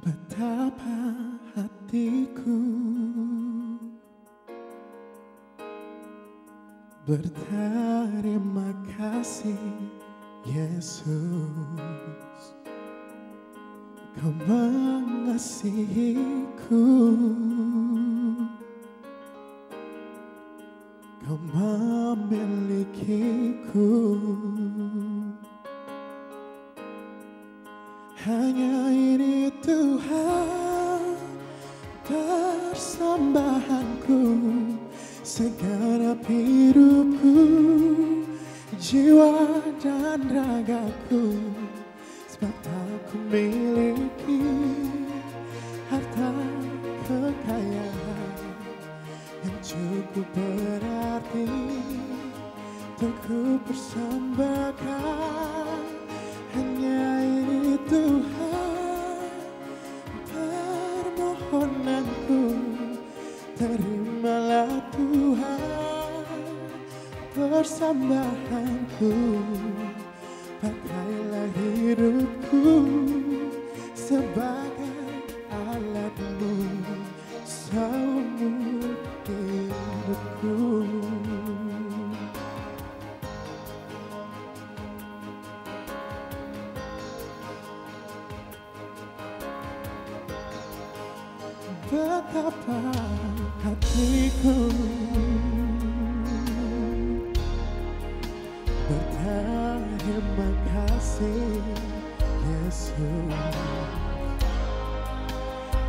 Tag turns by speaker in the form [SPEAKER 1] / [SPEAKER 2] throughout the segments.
[SPEAKER 1] Betapa hatiku berterima kasih, Yesus, Kau mengasihiku, Kau memilikiku. Hanya ini Tuhan persembahanku, segenap hidupku, jiwa dan ragaku. Sebab tak ku miliki harta kekayaan yang cukup berarti untuk ku persembahkan. Hanya ini Tuhan permohonanku, terimalah Tuhan persembahanku. Pakailah hidupku sebagai alatmu, seumur hidupku. Betapa hatiku berterima kasih, Yesus,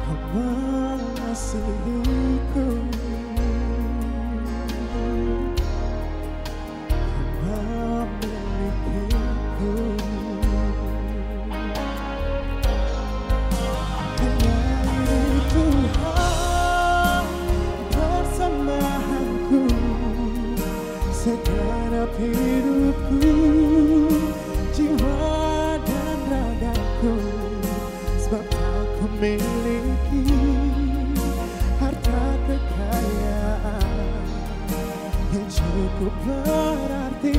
[SPEAKER 1] Kau mengasihiku, Kau memilikiku. Hanya ini Tuhan persembahanku, segenap hidupku, jiwa dan ragaku. Sebab aku miliki harta kekayaan yang cukup berarti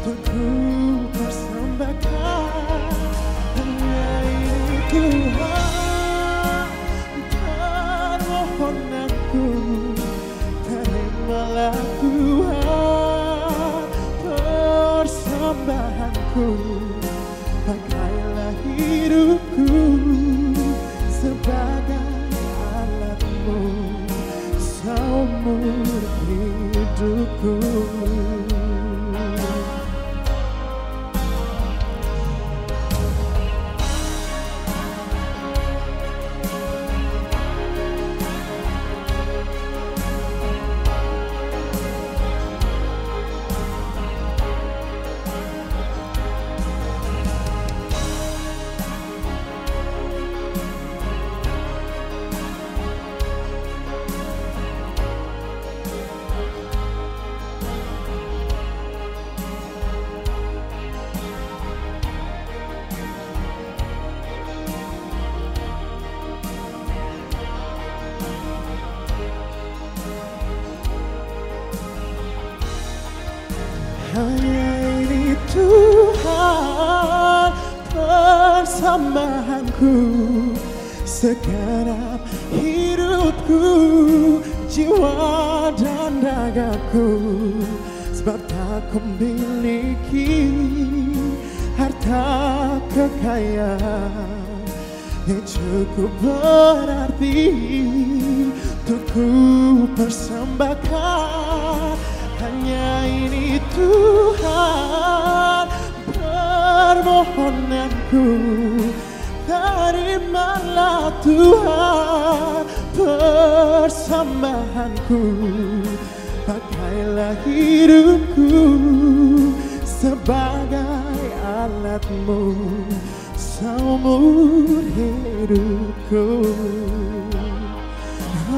[SPEAKER 1] untuk ku persembahkan. Hanya ini Tuhan permohonanku, terimalah Tuhan persembahanku. Pakailah hidupku sebagai alatmu, seumur hidupku. Hanya ini Tuhan persembahanku, segenap hidupku, jiwa dan ragaku. Sebab tak ku miliki harta kekayaan yang cukup berarti untuk ku persembahkan. Hanya ini Tuhan permohonanku, terimalah Tuhan persembahanku. Pakailah hidupku sebagai alatmu, seumur hidupku.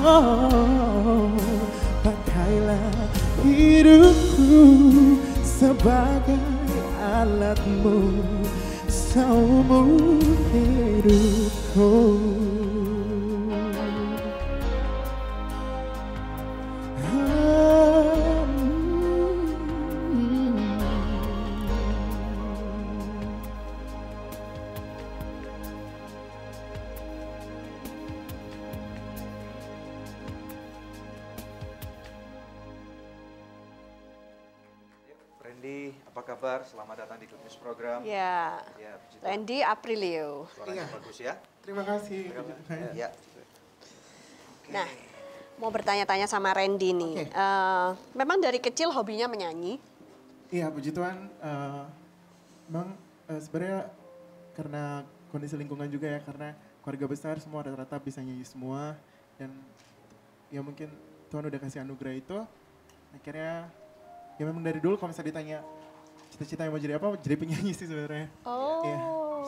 [SPEAKER 1] Oh, pakailah hidupku sebagai alatmu seumur hidupku.
[SPEAKER 2] Randy, apa kabar? Selamat datang di Good News Program.
[SPEAKER 3] Ya,
[SPEAKER 2] Ya, puji Tuhan.
[SPEAKER 3] Randy Aprilio.
[SPEAKER 2] Suaranya bagus ya.
[SPEAKER 1] Terima kasih.
[SPEAKER 2] Ya.
[SPEAKER 3] Nah, mau bertanya-tanya sama Randy nih.
[SPEAKER 1] Oke.
[SPEAKER 3] Memang dari kecil hobinya menyanyi.
[SPEAKER 1] Iya, puji Tuhan. Memang sebenarnya karena kondisi lingkungan juga ya, karena keluarga besar semua rata-rata bisa nyanyi semua, dan ya mungkin Tuhan udah kasih anugerah itu. Akhirnya ya memang dari dulu kalau misalnya ditanya cita-cita yang mau jadi apa, jadi penyanyi sih sebenarnya.
[SPEAKER 3] Oh.
[SPEAKER 1] Iya.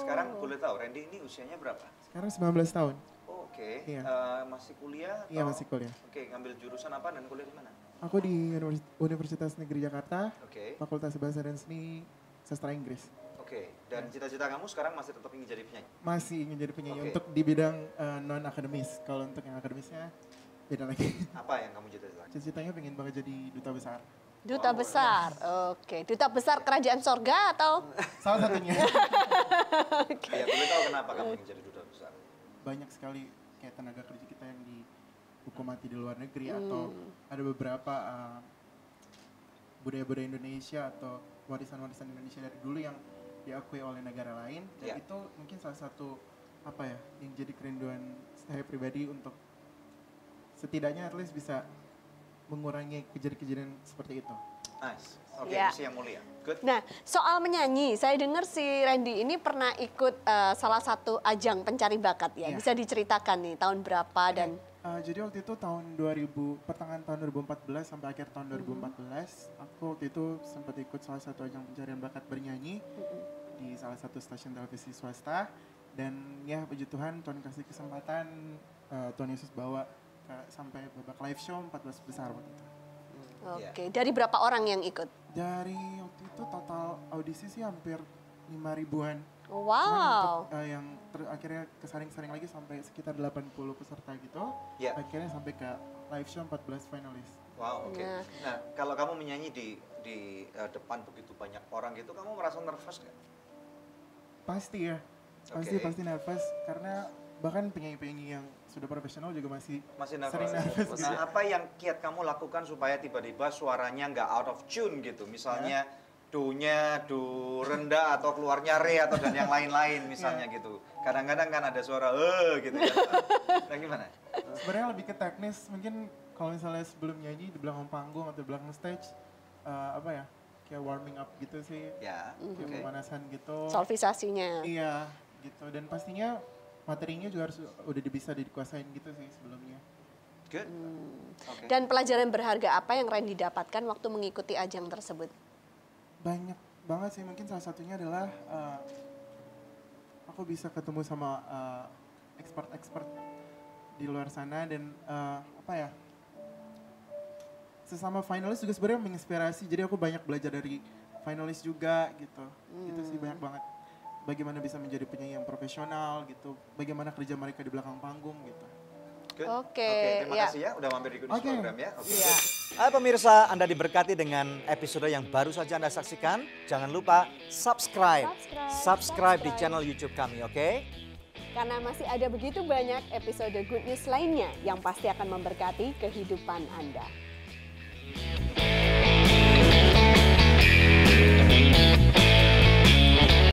[SPEAKER 2] Sekarang boleh tahu Randy ini usianya berapa?
[SPEAKER 1] Sekarang 19 tahun.
[SPEAKER 2] Oh, oke.
[SPEAKER 1] Iya.
[SPEAKER 2] Masih kuliah?
[SPEAKER 1] Iya,
[SPEAKER 2] atau-
[SPEAKER 1] masih kuliah.
[SPEAKER 2] Oke, ngambil jurusan apa dan kuliah di mana?
[SPEAKER 1] Aku di Universitas Negeri Jakarta,
[SPEAKER 2] Oke.
[SPEAKER 1] Fakultas Bahasa dan Seni Sastra Inggris.
[SPEAKER 2] Oke. Dan cita-cita kamu sekarang masih tetap ingin jadi penyanyi?
[SPEAKER 1] Masih ingin jadi penyanyi
[SPEAKER 2] Oke.
[SPEAKER 1] untuk di bidang non akademis. Kalau untuk yang akademisnya beda lagi.
[SPEAKER 2] Apa yang kamu cita-citakan?
[SPEAKER 1] Cita-citanya pengen banget jadi duta besar.
[SPEAKER 3] Duta besar. Oke, duta besar kerajaan sorga atau?
[SPEAKER 1] Salah satunya.
[SPEAKER 2] Ya, boleh tahu kenapa kamu ingin jadi duta besar?
[SPEAKER 1] Banyak sekali kayak tenaga kerja kita yang dihukum mati di luar negeri, atau ada beberapa budaya-budaya Indonesia atau warisan-warisan Indonesia dari dulu yang diakui oleh negara lain. Dan
[SPEAKER 2] Ya.
[SPEAKER 1] itu mungkin salah satu apa ya yang jadi kerinduan saya pribadi untuk setidaknya at least bisa mengurangi kejadian-kejadian seperti itu.
[SPEAKER 2] Nice. Oke,
[SPEAKER 3] Ya.
[SPEAKER 2] misi yang mulia. Good.
[SPEAKER 3] Nah, soal menyanyi, saya dengar si Randy ini pernah ikut salah satu ajang pencari bakat ya.
[SPEAKER 1] Iya.
[SPEAKER 3] Bisa diceritakan nih tahun berapa dan
[SPEAKER 1] Jadi waktu itu pertengahan tahun 2014 sampai akhir tahun 2014, aku waktu itu sempat ikut salah satu ajang pencarian bakat bernyanyi di salah satu stasiun televisi swasta. Dan ya puji Tuhan kasih kesempatan, Tuhan Yesus bawa sampai babak live show 14 besar waktu itu.
[SPEAKER 3] Oke, dari berapa orang yang ikut?
[SPEAKER 1] Dari waktu itu total audisi sih hampir 5.000-an.
[SPEAKER 3] Wow.
[SPEAKER 1] Cuman untuk yang akhirnya kesaring-saring lagi sampai sekitar 80 peserta gitu.
[SPEAKER 2] Ya.
[SPEAKER 1] Akhirnya sampai ke live show 14 finalis.
[SPEAKER 2] Wow, oke.
[SPEAKER 3] Nah.
[SPEAKER 2] Nah, kalau kamu menyanyi di depan begitu banyak orang gitu, kamu merasa nervous nggak?
[SPEAKER 1] Pasti ya.
[SPEAKER 2] Oke.
[SPEAKER 1] Pasti nervous karena bahkan penyanyi-penyanyi yang sudah profesional juga masih
[SPEAKER 2] Masih
[SPEAKER 1] sering
[SPEAKER 2] nervous.
[SPEAKER 1] nervous gitu.
[SPEAKER 2] Nah, apa yang kiat kamu lakukan supaya tiba-tiba suaranya nggak out of tune gitu? Misalnya do-nya do rendah atau keluarnya re atau dan yang lain-lain misalnya gitu. Kadang-kadang kan ada suara gitu ya. Nah, gimana?
[SPEAKER 1] Sebenarnya lebih ke teknis, mungkin kalau misalnya sebelum nyanyi di belakang panggung atau di belakang stage, apa ya, kayak warming up gitu sih,
[SPEAKER 2] Ya,
[SPEAKER 1] kayak
[SPEAKER 2] oke.
[SPEAKER 1] pemanasan gitu.
[SPEAKER 3] Solvisasinya.
[SPEAKER 1] Iya, gitu. Dan pastinya materinya juga harus udah bisa dikuasain gitu sih sebelumnya.
[SPEAKER 2] Good. Oke.
[SPEAKER 3] Dan pelajaran berharga apa yang Randy dapatkan waktu mengikuti ajang tersebut?
[SPEAKER 1] Banyak banget sih, mungkin salah satunya adalah aku bisa ketemu sama expert-expert di luar sana, dan apa ya, sesama finalis juga sebenarnya menginspirasi. Jadi aku banyak belajar dari finalis juga gitu. Itu sih banyak banget. Bagaimana bisa menjadi penyanyi yang profesional gitu. Bagaimana kerja mereka di belakang panggung gitu.
[SPEAKER 2] Good.
[SPEAKER 3] Oke,
[SPEAKER 2] Terima
[SPEAKER 3] ya.
[SPEAKER 2] kasih ya udah mampir di Good News
[SPEAKER 1] Oke.
[SPEAKER 2] Program ya. Oke.
[SPEAKER 3] Iya.
[SPEAKER 4] Hai pemirsa, Anda diberkati dengan episode yang baru saja Anda saksikan. Jangan lupa subscribe di channel YouTube kami, oke?
[SPEAKER 3] Karena masih ada begitu banyak episode Good News lainnya yang pasti akan memberkati kehidupan Anda.